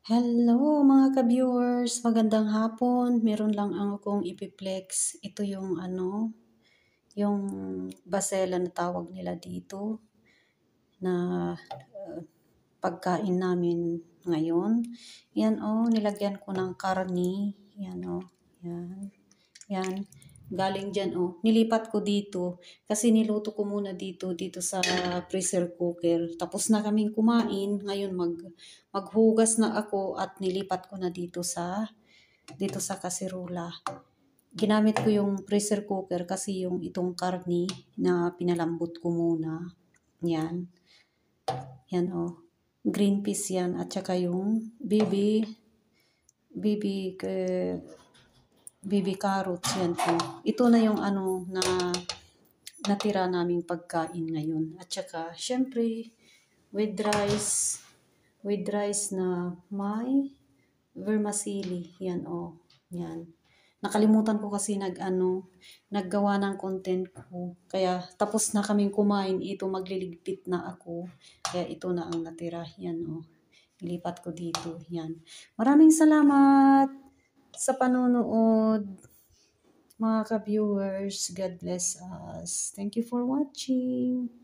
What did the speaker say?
Hello mga ka-viewers, magandang hapon. Meron lang akong ipiplex. Ito yung yung basela na tawag nila dito na pagkain namin ngayon. Yan nilagyan ko ng karni. Yan yan. Yan. Galing dyan nilipat ko dito kasi niluto ko muna dito sa pressure cooker. Tapos na kaming kumain. Ngayon maghugas na ako at nilipat ko na dito sa kaserola. Ginamit ko yung pressure cooker kasi yung itong karni na pinalambot ko muna. Yan. Yan green peas yan at saka yung baby carrots yan Ito na yung na natira naming pagkain ngayon. At saka syempre with rice na may vermicelli. Yan Yan. Nakalimutan ko kasi naggawa ng content ko. Kaya tapos na kaming kumain. Ito magliligpit na ako. Kaya ito na ang natira. Yan ilipat ko dito. Yan. Maraming salamat sa panonood. Mga ka-viewers, God bless us. Thank you for watching.